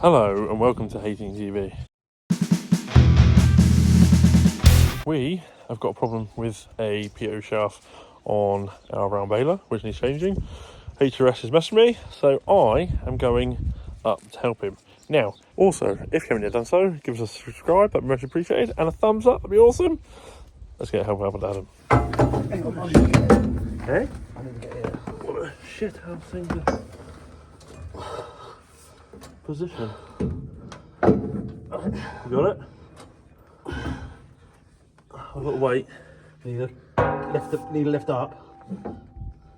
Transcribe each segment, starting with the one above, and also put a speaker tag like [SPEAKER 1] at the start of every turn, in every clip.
[SPEAKER 1] Hello and welcome to Thehayteamtv. We have got a problem with a PO shaft on our round baler, which needs changing. HRS is messaging me, so I am going up to help him. Now, also, if you haven't yet done so, give us a subscribe, that'd be much appreciated, and a thumbs up, that'd be awesome. Let's get help out with Adam.
[SPEAKER 2] Hang on, I need to get in.
[SPEAKER 1] Hey?
[SPEAKER 2] I need to get here.
[SPEAKER 1] What a shit house thing to position. You got it? I've got to wait.
[SPEAKER 2] Need to lift up.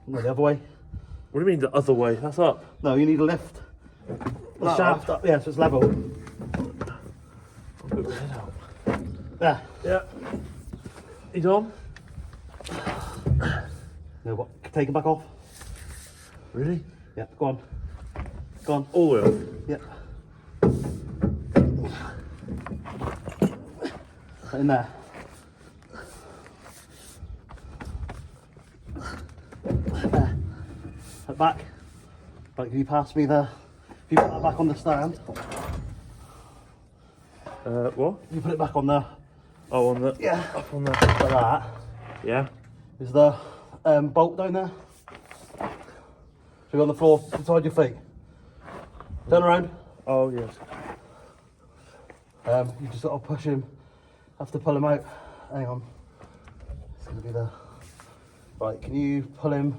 [SPEAKER 2] No, the other way.
[SPEAKER 1] What do you mean the other way? That's up.
[SPEAKER 2] No, you need to lift the shaft up. Yeah, so it's level.
[SPEAKER 1] I'll put my head out.
[SPEAKER 2] There.
[SPEAKER 1] Yeah. He's on.
[SPEAKER 2] No, what? Take it back off.
[SPEAKER 1] Really?
[SPEAKER 2] Yeah, go on. Go on.
[SPEAKER 1] All the way off?
[SPEAKER 2] Yeah. Right in there. There. Right back. Right, can you pass me the... If you put that back on the stand.
[SPEAKER 1] What?
[SPEAKER 2] You put it back on the...
[SPEAKER 1] Oh, on the...
[SPEAKER 2] Yeah.
[SPEAKER 1] Up on the...
[SPEAKER 2] Like that.
[SPEAKER 1] Yeah.
[SPEAKER 2] Is the bolt down there? So you're on the floor beside your feet. Turn around.
[SPEAKER 1] Oh, yes.
[SPEAKER 2] You just got to push him. Have to pull him out. Hang on. It's going to be the... Right, can you pull him...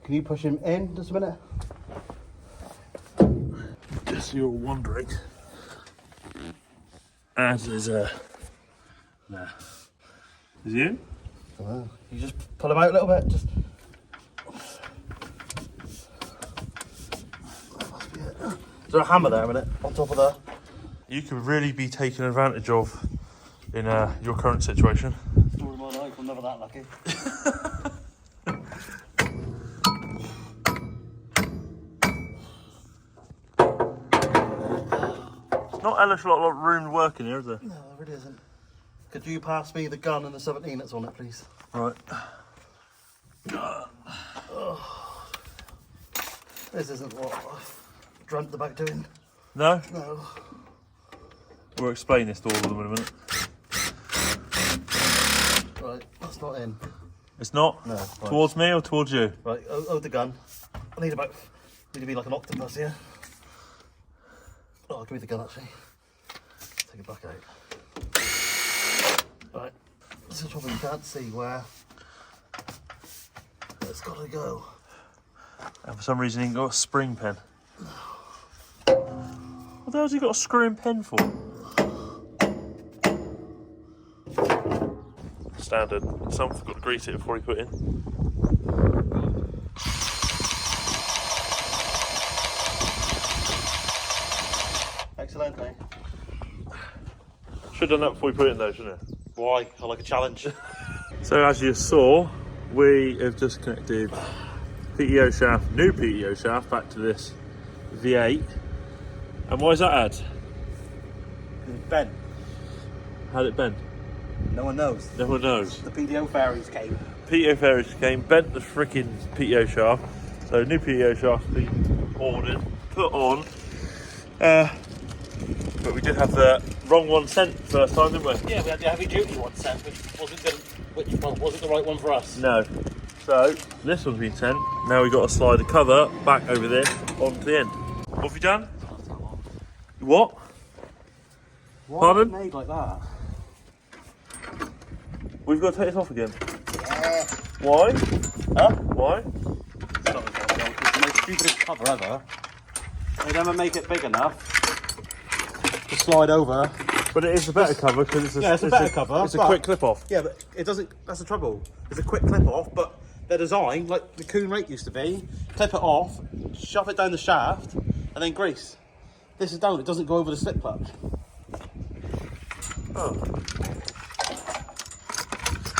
[SPEAKER 2] Can you push him in just a minute?
[SPEAKER 1] Just so you're wondering. As is Nah. Is he in?
[SPEAKER 2] You just pull him out a little bit. Just... That must be it. Is there a hammer there a minute? On top of the...
[SPEAKER 1] You could really be taken advantage of in your current situation.
[SPEAKER 2] Story of my life, I'm never that lucky.
[SPEAKER 1] Not hellish a lot of room to work in here, is there?
[SPEAKER 2] No, there really isn't. Could you pass me the gun and the 17 that's on it, please?
[SPEAKER 1] Right.
[SPEAKER 2] This isn't what I've dreamt about doing.
[SPEAKER 1] No?
[SPEAKER 2] No.
[SPEAKER 1] We'll explain this to all of them in a minute.
[SPEAKER 2] Right, that's not in.
[SPEAKER 1] It's not?
[SPEAKER 2] No. Right.
[SPEAKER 1] Towards me or towards you?
[SPEAKER 2] Right, hold the gun. I need to be like an octopus here. Oh, give me the gun actually. Take it back out. Right, this is probably you can't see where it's got to go.
[SPEAKER 1] And for some reason, he ain't got a spring pen. What the hell's he got a screwing pen for? Standard. Someone forgot to grease it before he put it in.
[SPEAKER 2] Excellent, eh?
[SPEAKER 1] Should have done that before we put it in though, shouldn't it?
[SPEAKER 2] Why? I like a challenge.
[SPEAKER 1] So as you saw, we have just connected PEO shaft, new PEO shaft, back to this V8. And why is that Ad?
[SPEAKER 2] It's bent.
[SPEAKER 1] How'd it bend?
[SPEAKER 2] No one knows.
[SPEAKER 1] No one knows.
[SPEAKER 2] The PDO fairies came.
[SPEAKER 1] PEO fairies came, bent the freaking PEO shaft. So new PEO shaft has been ordered, put on. But we did have the wrong one sent first time, didn't we?
[SPEAKER 2] Yeah, we had the heavy duty one sent, which wasn't the right one for us.
[SPEAKER 1] No. So this one's been sent. Now we've got to slide the cover back over there onto the end. What have you done? What?
[SPEAKER 2] Why
[SPEAKER 1] Pardon?
[SPEAKER 2] is it made like that?
[SPEAKER 1] We've got to take this off again.
[SPEAKER 2] Yeah.
[SPEAKER 1] Why?
[SPEAKER 2] Huh?
[SPEAKER 1] Why?
[SPEAKER 2] It's the most stupidest cover ever. They never make it big enough to slide over.
[SPEAKER 1] But it is a better cover because it's a,
[SPEAKER 2] Yeah, it's a better cover,
[SPEAKER 1] It's a
[SPEAKER 2] but-
[SPEAKER 1] quick clip off.
[SPEAKER 2] Yeah, but it doesn't. That's the trouble. It's a quick clip off, but they're designed like the Coon Rake used to be. Clip it off, shove it down the shaft, and then grease. This is down. It doesn't go over the slip clutch.
[SPEAKER 1] Oh.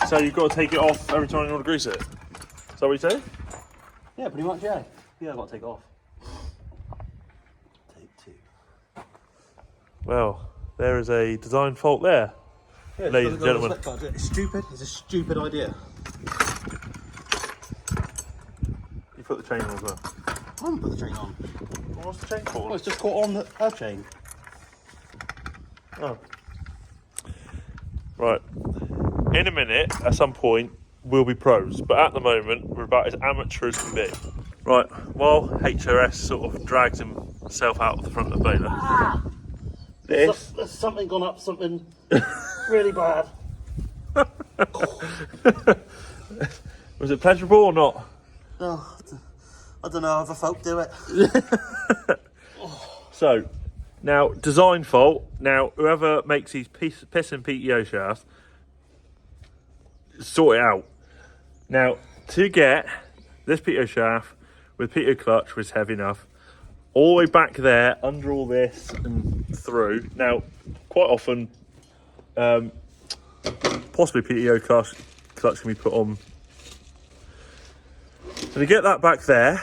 [SPEAKER 1] So you've got to take it off every time you want to grease it. Is that what you say?
[SPEAKER 2] Yeah, pretty much. Yeah. Yeah, I've got to take it off. Take two.
[SPEAKER 1] Well, there is a design fault there.
[SPEAKER 2] Yeah,
[SPEAKER 1] Ladies and gentlemen.
[SPEAKER 2] It's stupid. It's a stupid idea.
[SPEAKER 1] You put the chain on as well.
[SPEAKER 2] I haven't put the chain on.
[SPEAKER 1] What's the chain called?
[SPEAKER 2] Well, it's just caught on her chain.
[SPEAKER 1] Oh. Right. In a minute, at some point, we'll be pros. But at the moment, we're about as amateur as can be. Right, while HRS sort of drags himself out of the front of the Baler.
[SPEAKER 2] Ah! There's something gone up, something really bad.
[SPEAKER 1] Was it pleasurable or not?
[SPEAKER 2] No, I don't know, other folk do it.
[SPEAKER 1] So, now, design fault. Now, whoever makes these piss and PTO shafts, sort it out. Now, to get this PTO shaft with PTO clutch was heavy enough, all the way back there, under all this and through. Now, quite often, possibly PTO clutch can be put on. So to get that back there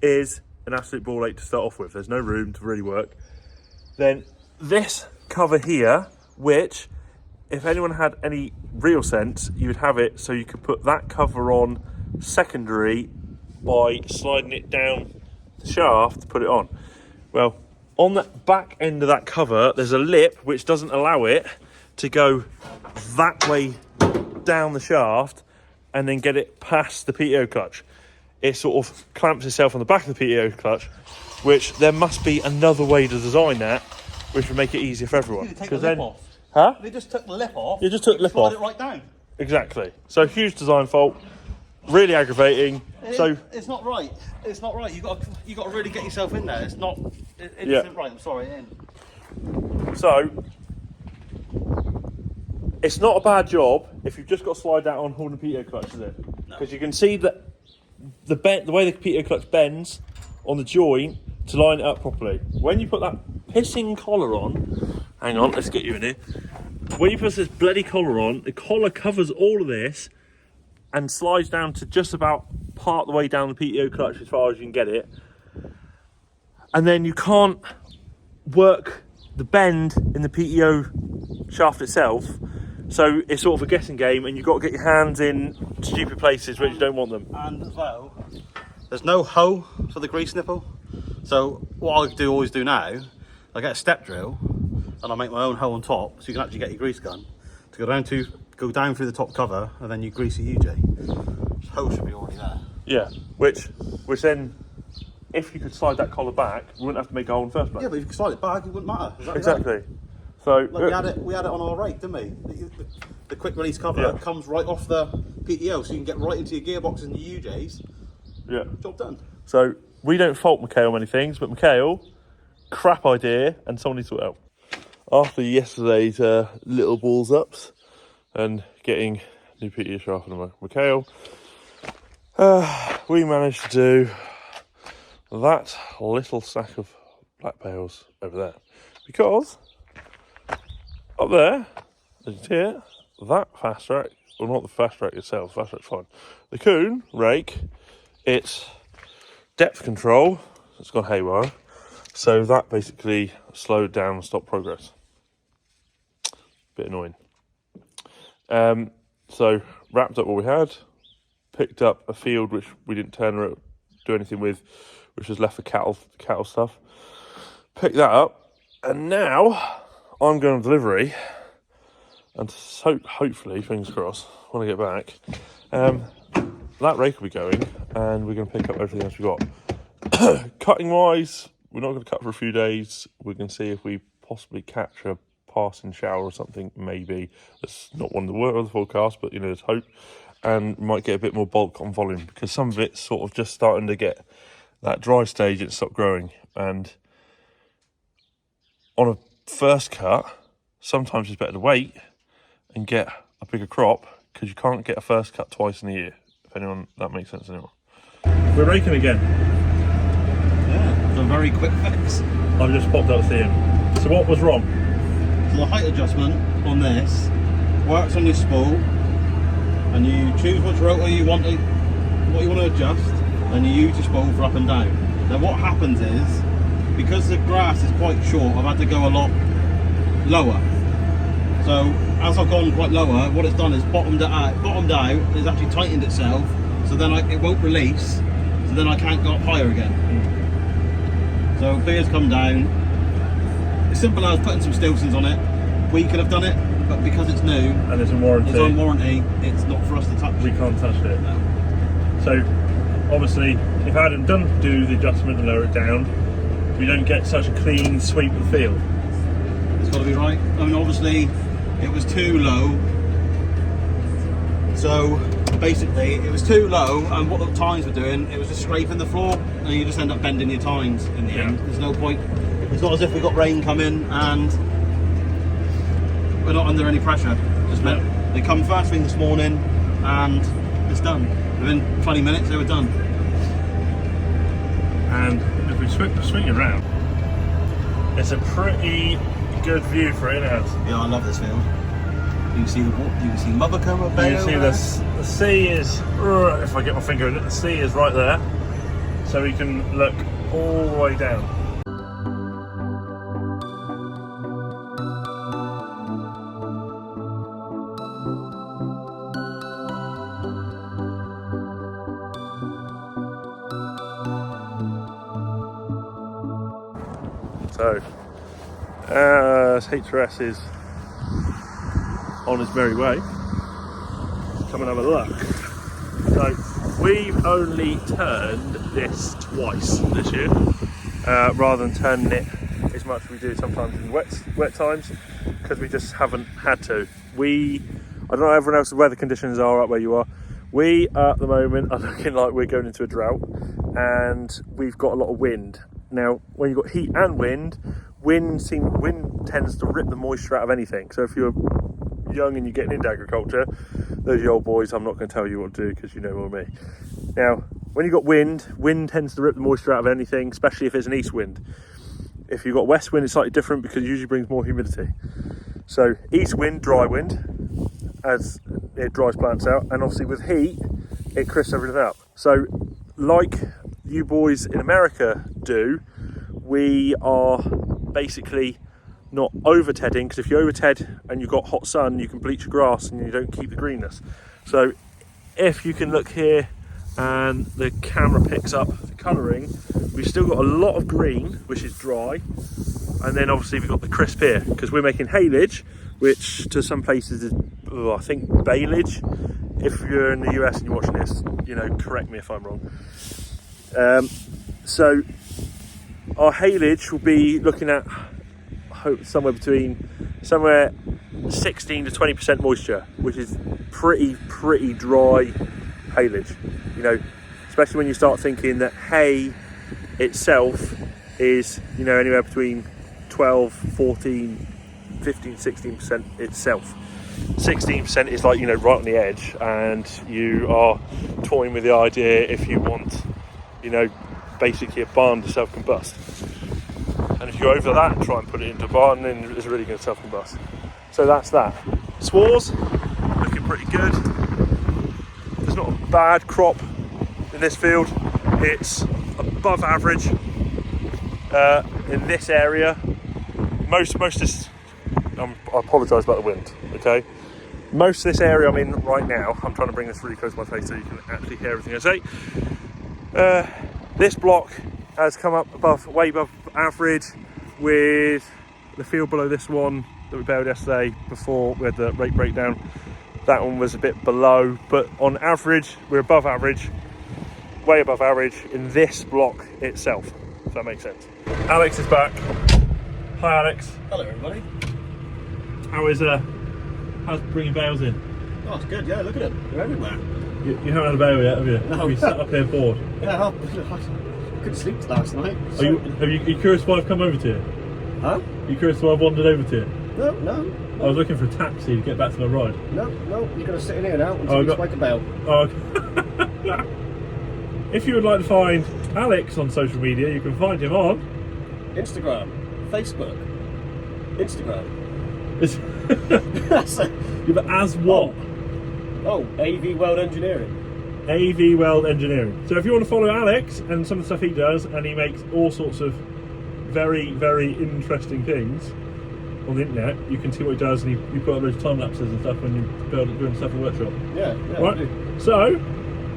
[SPEAKER 1] is an absolute ball ache to start off with. There's no room to really work. Then this cover here, which if anyone had any real sense, you would have it so you could put that cover on secondary by sliding it down the shaft to put it on. Well, on the back end of that cover, there's a lip which doesn't allow it to go that way down the shaft and then get it past the PTO clutch. It sort of clamps itself on the back of the PTO clutch, which there must be another way to design that, which would make it easier for everyone.
[SPEAKER 2] You take the lip off.
[SPEAKER 1] Huh?
[SPEAKER 2] They just took the lip off.
[SPEAKER 1] You just took the lip off.
[SPEAKER 2] Slide it right down.
[SPEAKER 1] Exactly. So huge design fault, really aggravating.
[SPEAKER 2] It's not right. It's not right. You got to really get yourself in there. It's not. It isn't right. I'm sorry.
[SPEAKER 1] So it's not a bad job if you've just got to slide that on holding the PTO clutch, is it? Because you can see that the way the PTO clutch bends on the joint to line it up properly. When you put that pissing collar on, hang on, let's get you in here. When you put this bloody collar on, the collar covers all of this and slides down to just about part the way down the PTO clutch as far as you can get it. And then you can't work the bend in the PTO shaft itself. So it's sort of a guessing game, and you've got to get your hands in stupid places where you don't want them.
[SPEAKER 2] And as well, there's no hole for the grease nipple. So what I always do now, I get a step drill and I make my own hole on top, so you can actually get your grease gun to go down through the top cover, and then you grease your UJ. The hole should be already there.
[SPEAKER 1] Yeah, which then, if you could slide that collar back, you wouldn't have to make a hole in the first place.
[SPEAKER 2] Yeah, but if you could slide it back, it wouldn't matter.
[SPEAKER 1] Exactly.
[SPEAKER 2] That.
[SPEAKER 1] So
[SPEAKER 2] like we had it on our rake, didn't we? The quick release cover comes right off the PTO, so you can get right into your gearboxes and your UJs.
[SPEAKER 1] Yeah.
[SPEAKER 2] Job done.
[SPEAKER 1] So we don't fault Mikhail many things, but Mikhail, crap idea, and someone needs to sort it out. After yesterday's little balls ups and getting new PTO shaft on Mikhail, we managed to do that little stack of black bales over there, because up there, as you can see it, that fast track, well, not the fast track itself, fast track's fine. The Coon rake, it's depth control, it's gone haywire, so that basically slowed down and stopped progress. Bit annoying. So wrapped up what we had, picked up a field which we didn't do anything with, which was left for cattle stuff. Picked that up, and now I'm going on delivery, and so hopefully, fingers crossed, when I get back, that rake will be going, and we're going to pick up everything else we got. Cutting wise, we're not going to cut for a few days. We're going to see if we possibly catch a passing shower or something, maybe. That's not one of the forecast, but there's hope. And we might get a bit more bulk on volume, because some of it's sort of just starting to get that dry stage, it's stopped growing. And on a first cut, sometimes it's better to wait and get a bigger crop, because you can't get a first cut twice in a year, if that makes sense anymore. We're raking again.
[SPEAKER 2] Yeah, it's a very quick fix.
[SPEAKER 1] I've just popped out seeing. So what was wrong?
[SPEAKER 2] So the height adjustment on this works on your spool, and you choose which rotor you want to adjust, and you use your spool for up and down. Then what happens is, because the grass is quite short, I've had to go a lot lower. So as I've gone quite lower, what it's done is bottomed out, it's actually tightened itself, so then it won't release, so then I can't go up higher again. So beer's come down. It's simple as putting some Stilsons on it. We could have done it, but because it's new
[SPEAKER 1] and it's on warranty,
[SPEAKER 2] it's not for us to touch.
[SPEAKER 1] We can't touch it.
[SPEAKER 2] No.
[SPEAKER 1] So obviously, if I hadn't do the adjustment and lower it down, we don't get such a clean sweep of the field.
[SPEAKER 2] It's got to be right. I mean, obviously, it was too low. So basically, it was too low, and what the tines were doing, it was just scraping the floor, and you just end up bending your tines in the end. There's no point. It's not as if we got rain coming and we're not under any pressure. Just they come first thing this morning, and it's done. Within 20 minutes, they were done.
[SPEAKER 1] And if we swing it around, it's a pretty good view for it, isn't it?
[SPEAKER 2] Yeah, I love this field. You can see the water, you can see Mothercombe, Bales.
[SPEAKER 1] You can see the sea is, if I get my finger in it, the sea is right there. So we can look all the way down. So, HRS is on its merry way. Come and have a look. So, we've only turned this twice this year, rather than turning it as much as we do sometimes in wet times, because we just haven't had to. I don't know how everyone else's weather conditions are up where you are. We, at the moment, are looking like we're going into a drought, and we've got a lot of wind. Now, when you've got heat and wind tends to rip the moisture out of anything. So if you're young and you're getting into agriculture, those are the old boys, I'm not going to tell you what to do because you know more than me. Now, when you've got wind tends to rip the moisture out of anything, especially if it's an east wind. If you've got west wind, it's slightly different because it usually brings more humidity. So east wind, dry wind, as it dries plants out, and obviously with heat, it crisps everything up. So like you boys in America do, we are basically not over-tedding, because if you over-ted and you've got hot sun, you can bleach your grass and you don't keep the greenness. So if you can look here and the camera picks up the colouring, we've still got a lot of green, which is dry, and then obviously we've got the crisp here, because we're making haylage, which to some places is, I think, balage. If you're in the US and you're watching this, correct me if I'm wrong. So our haylage will be looking at somewhere 16 to 20% moisture, which is pretty dry haylage. Especially when you start thinking that hay itself is anywhere between 12, 14, 15, 16% itself. 16% is like right on the edge, and you are toying with the idea if you want basically a barn to self-combust. And if you go over that and try and put it into a barn, then it's really going to self-combust. So that's that. Swars, looking pretty good. There's not a bad crop in this field. It's above average in this area. Most this, I apologise about the wind, okay? Most of this area I'm in right now, I'm trying to bring this really close to my face so you can actually hear everything I say. This block has come up way above average, with the field below this one that we baled yesterday before we had the Rake Breakdown. That one was a bit below, but on average, we're above average, way above average in this block itself, if that makes sense. Alex is back. Hi Alex.
[SPEAKER 2] Hello everybody.
[SPEAKER 1] How's bringing bales in?
[SPEAKER 2] Oh, it's good, yeah, look at it. They're everywhere.
[SPEAKER 1] You haven't had a bale yet, have you?
[SPEAKER 2] No.
[SPEAKER 1] Have you sat up here bored?
[SPEAKER 2] Yeah, I couldn't sleep last night.
[SPEAKER 1] Are you curious why I've come over to you?
[SPEAKER 2] Huh?
[SPEAKER 1] Are you curious why I've wandered over to you?
[SPEAKER 2] No.
[SPEAKER 1] I was looking for a taxi to get back to my ride.
[SPEAKER 2] No, you're going to sit in here now until you strike a bell.
[SPEAKER 1] Oh, okay. If you would like to find Alex on social media, you can find him on
[SPEAKER 2] Instagram, Facebook, Instagram.
[SPEAKER 1] Yeah, but as what?
[SPEAKER 2] Oh, AV World Engineering.
[SPEAKER 1] AV World Engineering. So if you want to follow Alex and some of the stuff he does, and he makes all sorts of very, very interesting things on the internet, you can see what he does, and you put up those time lapses and stuff when you're doing stuff in the workshop.
[SPEAKER 2] Yeah.
[SPEAKER 1] Right. So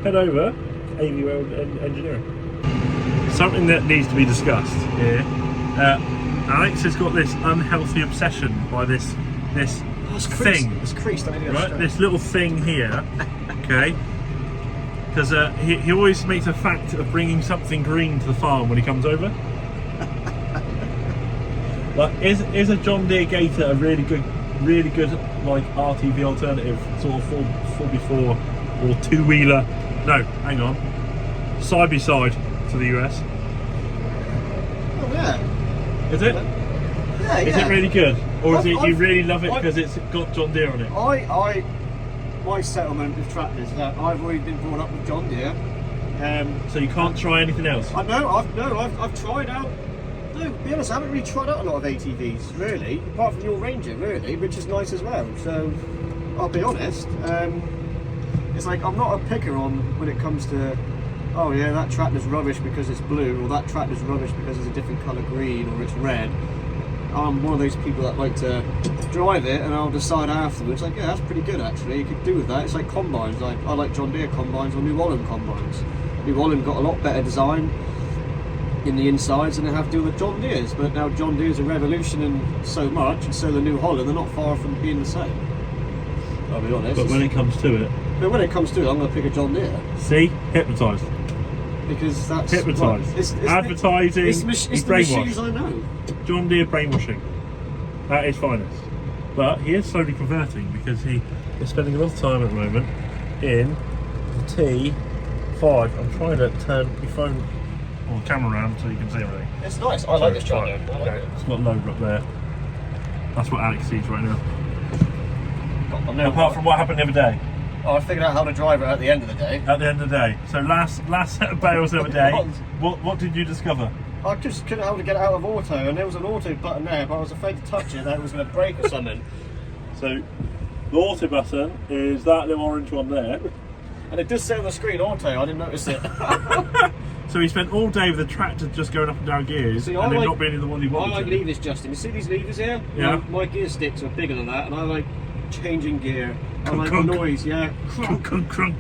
[SPEAKER 1] head over AV World Engineering. So something that needs to be discussed here. Alex has got this unhealthy obsession by this thing.
[SPEAKER 3] It's creased.
[SPEAKER 1] Right, this little thing here. Okay. Because he always makes a fact of bringing something green to the farm when he comes over. Like, is a John Deere Gator a really good like RTV alternative, sort of 4x4 or two-wheeler? No, hang on. Side by side to the US.
[SPEAKER 3] Oh yeah.
[SPEAKER 1] Is it?
[SPEAKER 3] Yeah.
[SPEAKER 1] Is it really good, or is it you really love it
[SPEAKER 3] I've-
[SPEAKER 1] because it's got John Deere on it?
[SPEAKER 3] My settlement with tractors, that I've always been brought up with John Deere.
[SPEAKER 1] So you can't try anything else.
[SPEAKER 3] I know. I've tried out. No, to be honest, I haven't really tried out a lot of ATVs, really, apart from your Ranger, really, which is nice as well. So, I'll be honest. It's like I'm not a picker on when it comes to, oh yeah, that tractor's rubbish because it's blue, or that tractor's rubbish because it's a different colour green, or it's red. I'm one of those people that like to drive it and I'll decide afterwards, like, yeah, that's pretty good actually, you could do with that. It's like combines, like I like John Deere combines or New Holland combines. New Holland got a lot better design in the insides than they have to do with John Deere's, but now John Deere's a revolution in so much, and so the New Holland, they're not far from being the same. I'll be honest.
[SPEAKER 1] But when it comes to it,
[SPEAKER 3] I'm going to pick a John Deere.
[SPEAKER 1] see, hypnotised.
[SPEAKER 3] Because that's
[SPEAKER 1] Hypnotised.
[SPEAKER 3] Well, it's
[SPEAKER 1] Advertising,
[SPEAKER 3] it's the machines
[SPEAKER 1] brainwashed.
[SPEAKER 3] I know.
[SPEAKER 1] John Deere brainwashing. At its finest. But he is slowly converting because he is spending a lot of time at the moment in the T5. I'm trying to turn my phone or the camera around so you can see everything.
[SPEAKER 3] It's nice. I like this John Deere. I like it.
[SPEAKER 1] It's got a loader up there. That's what Alex sees right now.
[SPEAKER 3] No,
[SPEAKER 1] Apart from what happened the other day.
[SPEAKER 3] I figured out how to drive it at the end of the day.
[SPEAKER 1] At the end of the day. So last set of bales the other day, what did you discover?
[SPEAKER 3] I just couldn't know how to get it out of auto, and there was an auto button there, but I was afraid to touch it, that it was going to break or something.
[SPEAKER 1] So the auto button is that little orange one there.
[SPEAKER 3] And it does say on the screen auto, I didn't notice it.
[SPEAKER 1] So he spent all day with the tractor just going up and down gears,
[SPEAKER 3] See,
[SPEAKER 1] and then not being the one he wanted
[SPEAKER 3] I like
[SPEAKER 1] to.
[SPEAKER 3] levers, Justin. You see these levers here?
[SPEAKER 1] Yeah.
[SPEAKER 3] My gear sticks are bigger than that, and I like changing gear. I
[SPEAKER 1] Crunk,
[SPEAKER 3] like
[SPEAKER 1] crunk.
[SPEAKER 3] the noise, yeah.
[SPEAKER 1] Crunk, crunk,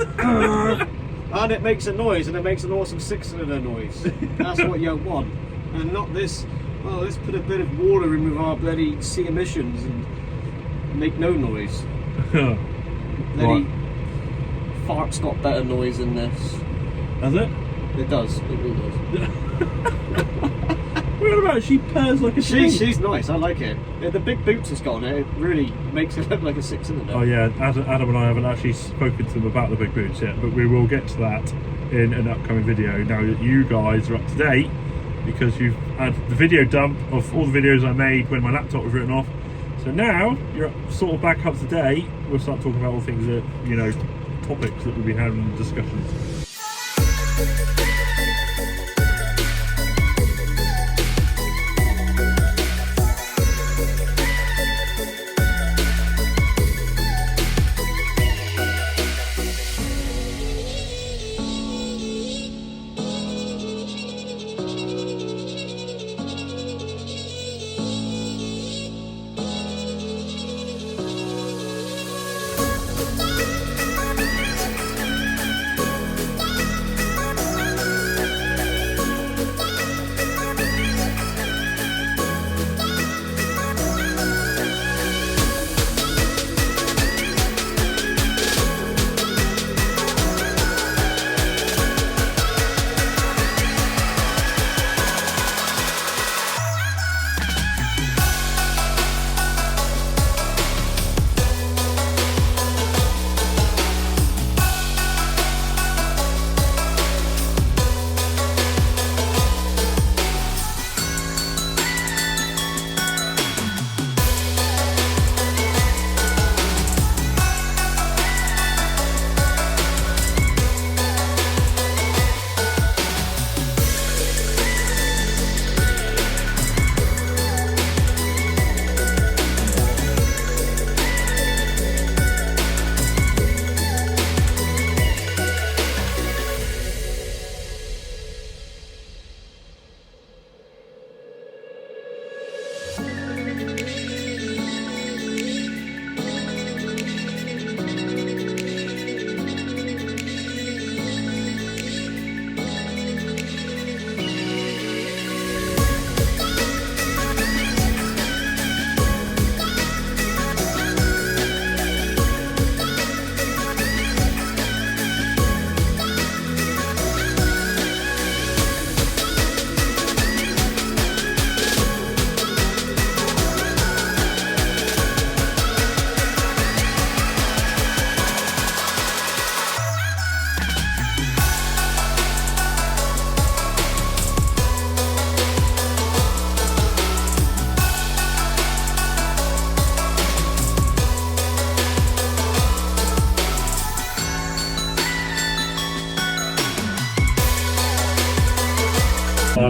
[SPEAKER 1] crunk.
[SPEAKER 3] And it makes a noise, and it makes an awesome 6-cylinder noise. That's what you want. And not this, well, let's put a bit of water in with our bloody sea emissions and make no noise. Bloody fart's got better noise than this.
[SPEAKER 1] Has it?
[SPEAKER 3] It does, it really does.
[SPEAKER 1] What about she purrs like a tree?
[SPEAKER 3] She's nice, I like it. The big boots it's got on it, it really makes it look like a 6-cylinder.
[SPEAKER 1] Oh yeah, Adam and I haven't actually spoken to them about the big boots yet, but we will get to that in an upcoming video now that you guys are up to date, because you've had the video dump of all the videos I made when my laptop was written off. So now you're sort of back up to date. We'll start talking about all things that, you know, topics that we've been having in discussions.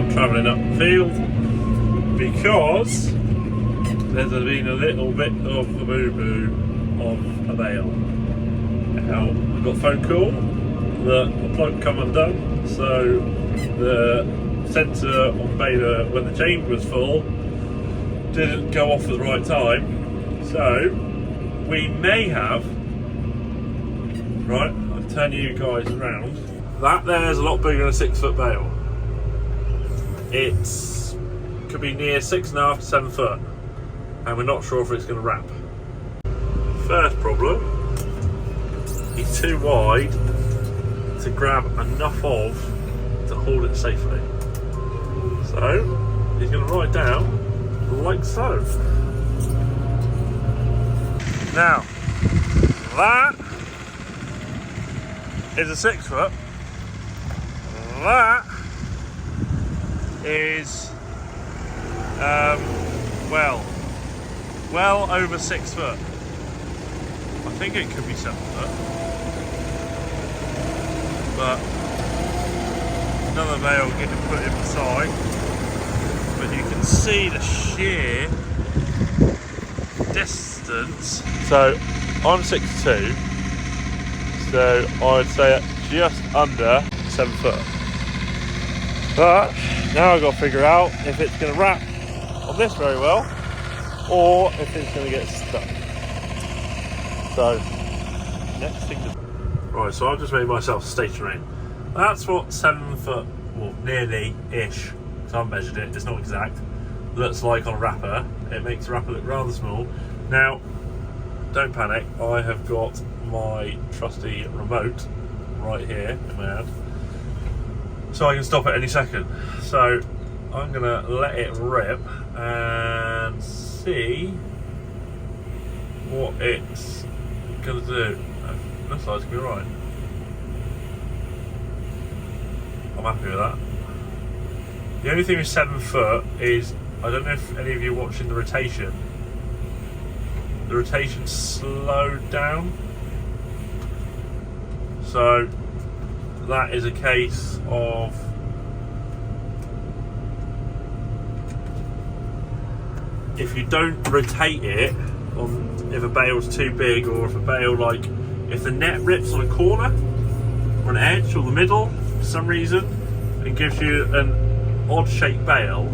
[SPEAKER 1] I'm travelling up the field because there's been a little bit of a boo-boo on a bale. Now, I got a phone call that the plug come undone, so the sensor on Baler, when the chamber was full, didn't go off at the right time. So we may have, right, I'll turn you guys around. That there's a lot bigger than a 6 foot bale. It's could be near 6.5 to 7 foot, and we're not sure if it's going to wrap. First problem, it's too wide to grab enough of to hold it safely. So he's going to ride down like so. Now that is a 6 foot. That is well over 6 foot. I think it could be 7 foot, but another bale getting put in the side. But you can see the sheer distance. So I'm 6'2", so I'd say just under 7 foot. But now I've got to figure out if it's going to wrap on this very well, or if it's going to get stuck. So next thing to... Right, so I've just made myself stationary. That's what 7 foot, well, nearly-ish, so I've measured it, it's not exact, looks like on a wrapper. It makes the wrapper look rather small. Now, don't panic, I have got my trusty remote right here in my hand, so I can stop at any second. So I'm gonna let it rip and see what it's gonna do. Looks like it's gonna be right. I'm happy with that. The only thing with 7 foot is, I don't know if any of you are watching the rotation. The rotation's slowed down. So that is a case of if you don't rotate it, if a bale's too big, or if a bale, like if the net rips on a corner or an edge or the middle for some reason and gives you an odd shaped bale,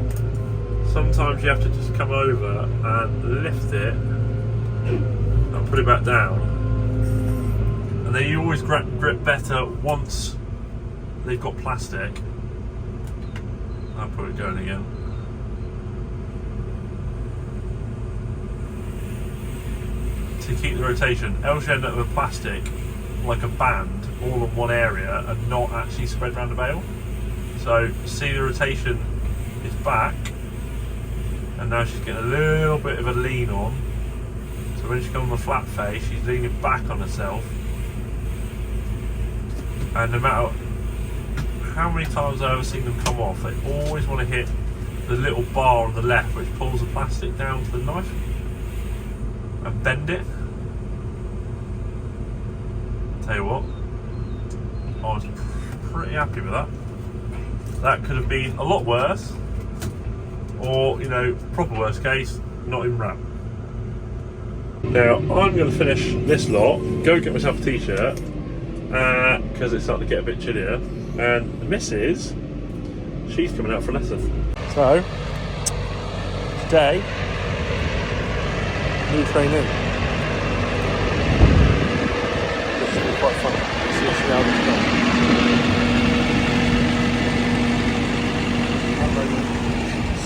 [SPEAKER 1] sometimes you have to just come over and lift it and put it back down, and then you always grip better once they've got plastic. I'll put it going again. To keep the rotation, else you end up with plastic like a band all in one area and not actually spread around the bale. So see, the rotation is back, and now she's getting a little bit of a lean on. So when she comes on the flat face, she's leaning back on herself, and no matter how many times I've ever seen them come off, they always want to hit the little bar on the left which pulls the plastic down to the knife and bend it. Tell you what, I was pretty happy with that. That could have been a lot worse, or, you know, proper worst case, not even wrap. Now I'm going to finish this lot, go get myself a t-shirt, because it's starting to get a bit chillier, and the missus, she's coming out for a lesson. So today, new trainee. This should be quite fun. See how this goes.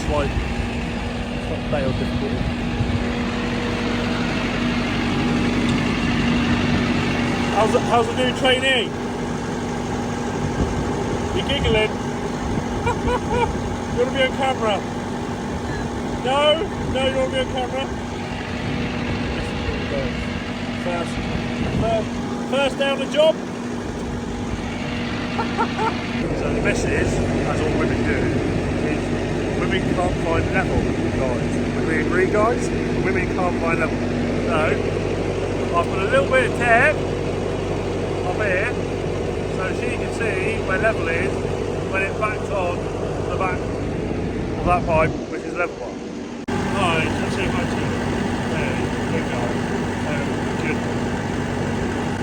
[SPEAKER 1] Slight bale difficulty. How's the new trainee? You giggling? You want to be on camera? No, you don't want to be on camera. First down the job. So the message, as all women do, is women can't find level, guys. Would we agree, guys? Women can't find level. So I've put a little bit of tape up here so she can see where level is when it backs on the back of that pipe, which is level one. Hi, just say hi to you.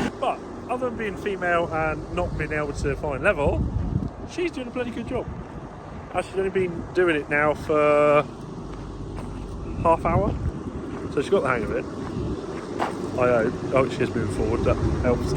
[SPEAKER 1] Good. But other than being female and not being able to find level, she's doing a bloody good job. She's only been doing it now for half hour, so she's got the hang of it. I hope. Oh, she is moving forward, that helps.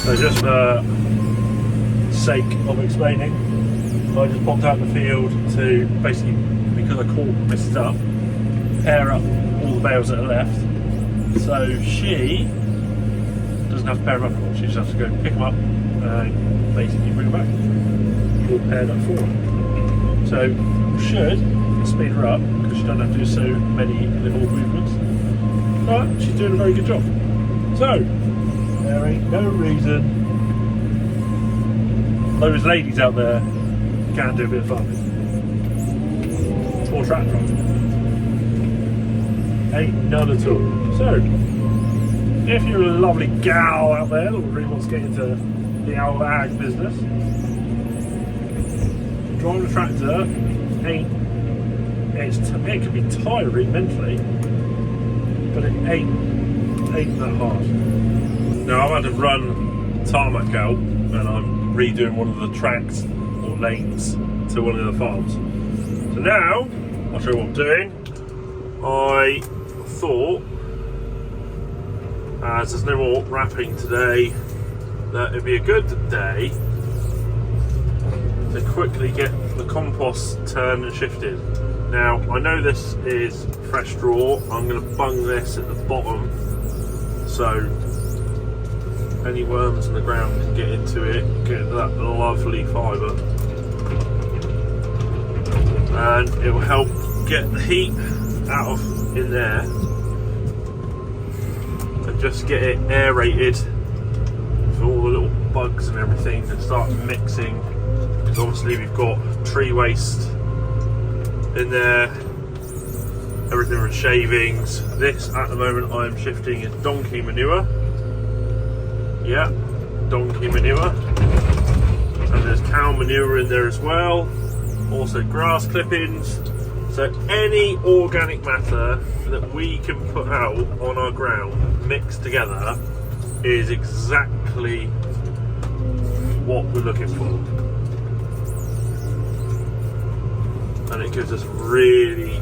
[SPEAKER 1] So just for sake of explaining, I just popped out in the field to basically, because I caught messed up, pair up all the bales that are left. So she doesn't have to pair them up anymore, she just has to go pick them up and basically bring them back. All paired up for her. So should speed her up because she doesn't have to do so many little movements. But she's doing a very good job. So there ain't no reason those ladies out there can't do a bit of farming or tractor driving. Ain't none at all. So if you're a lovely gal out there that really wants to get into the old ag business, driving a tractor it can be tiring mentally, but it ain't that hard. Now I've had to run tarmac out and I'm redoing one of the tracks or lanes to one of the farms. So now, I'll show you what I'm doing. I thought, as there's no more wrapping today, that it'd be a good day to quickly get the compost turned and shifted. Now, I know this is fresh straw. I'm going to bung this at the bottom so any worms in the ground can get into it, get that lovely fibre, and it will help get the heat out of in there and just get it aerated for all the little bugs and everything to start mixing, because obviously we've got tree waste in there, everything from shavings. This at the moment I'm shifting is donkey manure. Yeah, donkey manure, and there's cow manure in there as well, also grass clippings. So any organic matter that we can put out on our ground mixed together is exactly what we're looking for, and it gives us really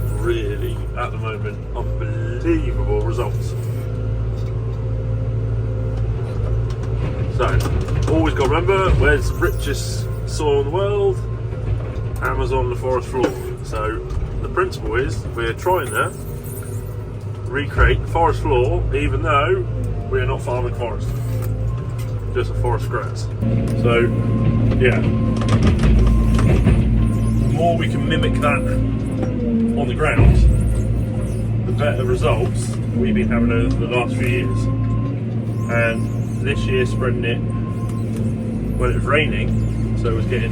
[SPEAKER 1] at the moment unbelievable results. So, always got to remember, where's the richest soil in the world? Amazon, the forest floor. So, the principle is, we're trying to recreate the forest floor, even though we're not farming forest. Just a forest grass. So, yeah. The more we can mimic that on the ground, the better results we've been having over the last few years. And this year spreading it when it was raining, so it was getting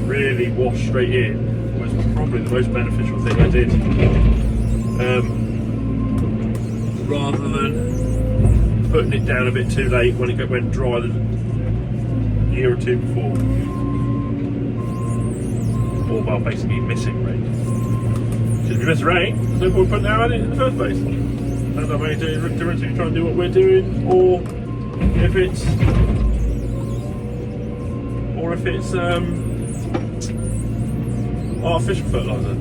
[SPEAKER 1] really washed straight in, was probably the most beneficial thing I did, rather than putting it down a bit too late when it went dry the year or two before, or well, basically missing rain. Because if you miss rain, there's no point putting it out in the first place. That's not really doing a difference if you try and do what we're doing, or if it's artificial fertiliser,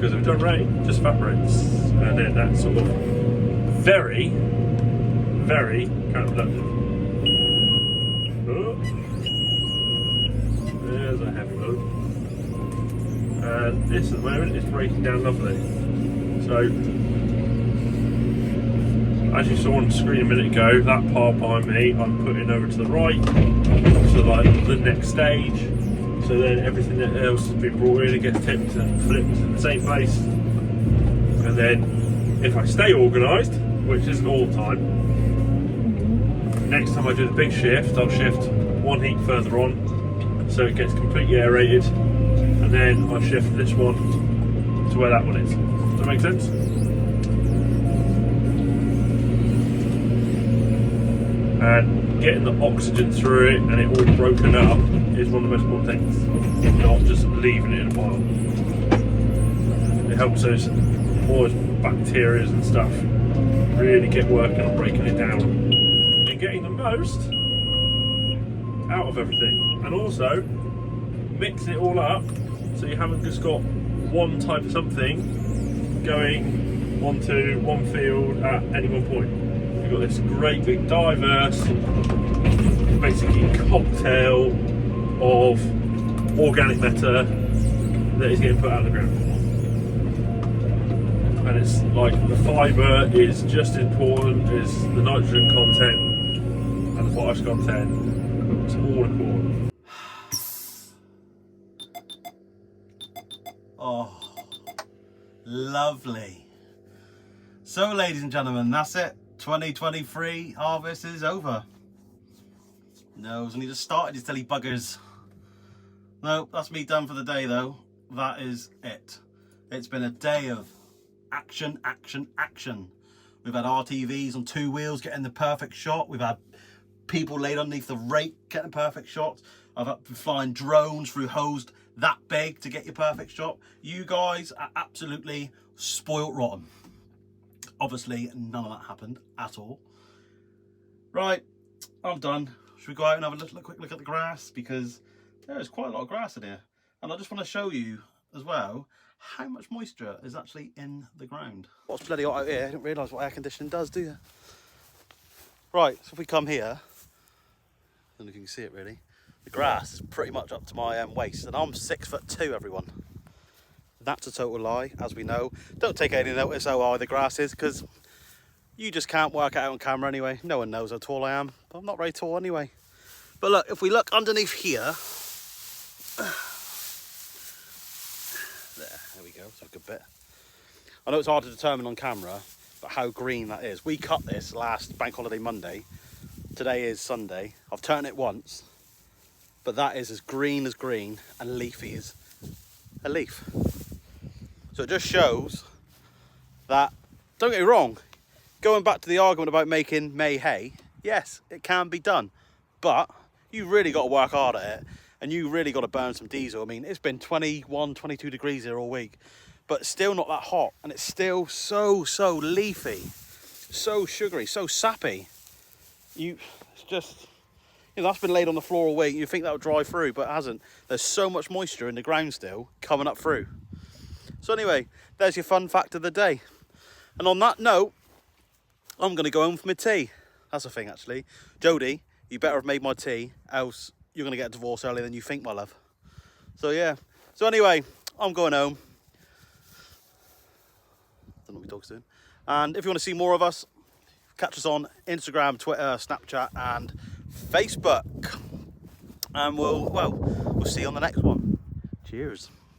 [SPEAKER 1] because if it doesn't rain, it just evaporates, and then that's sort of very, very counterproductive. Oh, there's a heavy load, and this at the moment is breaking down lovely. So, as you saw on the screen a minute ago, that part behind me I'm putting over to the right, to like the next stage, so then everything that else has been brought in, it gets tipped and flipped in the same place. And then if I stay organised, which isn't all the time, next time I do the big shift, I'll shift one heat further on so it gets completely aerated, and then I'll shift this one to where that one is. Does that make sense? And getting the oxygen through it and it all broken up is one of the most important things, not just leaving it in a pile. It helps all those bacteria and stuff really get working on breaking it down and getting the most out of everything, and also mixing it all up so you haven't just got one type of something going onto one field at any one point. You've got this great big diverse, basically cocktail of organic matter that is getting put out of the ground. And it's like the fibre is just as important as the nitrogen content and the potash content. It's all important.
[SPEAKER 2] Oh, lovely. So, ladies and gentlemen, that's it. 2023 harvest is over. No, it's only just started, you silly buggers. No, that's me done for the day though. That is it. It's been a day of action, action, action. We've had RTVs on 2 wheels getting the perfect shot. We've had people laid underneath the rake getting perfect shots. I've been flying drones through hose that big to get your perfect shot. You guys are absolutely spoilt rotten. Obviously, none of that happened at all. Right, I'm done. Should we go out and have a quick look at the grass? Because there is quite a lot of grass in here. And I just want to show you as well how much moisture is actually in the ground. What's bloody hot out here? I didn't realise what air conditioning does, do you? Right, so if we come here, I don't know if you can see it really. The grass is pretty much up to my waist, and I'm 6'2", everyone. That's a total lie, as we know. Don't take any notice how high the grass is, because you just can't work it out on camera anyway. No one knows how tall I am, but I'm not very tall anyway. But look, if we look underneath here, there we go, it's a good bit. I know it's hard to determine on camera, but how green that is. We cut this last Bank Holiday Monday. Today is Sunday. I've turned it once, but that is as green and leafy as a leaf. So it just shows that, don't get me wrong, going back to the argument about making May hay, yes, it can be done, but you really got to work hard at it, and you really got to burn some diesel. I mean, it's been 21, 22 degrees here all week, but still not that hot, and it's still so leafy, so sugary, so sappy. It's just, you know, that's been laid on the floor all week. You think that would dry through, but it hasn't. There's so much moisture in the ground still coming up through. So anyway, there's your fun fact of the day. And on that note, I'm going to go home for my tea. That's the thing, actually. Jodie, you better have made my tea, else you're going to get a divorce earlier than you think, my love. So yeah. So anyway, I'm going home. Don't know what my dog's doing. And if you want to see more of us, catch us on Instagram, Twitter, Snapchat, and Facebook. And we'll see you on the next one. Cheers.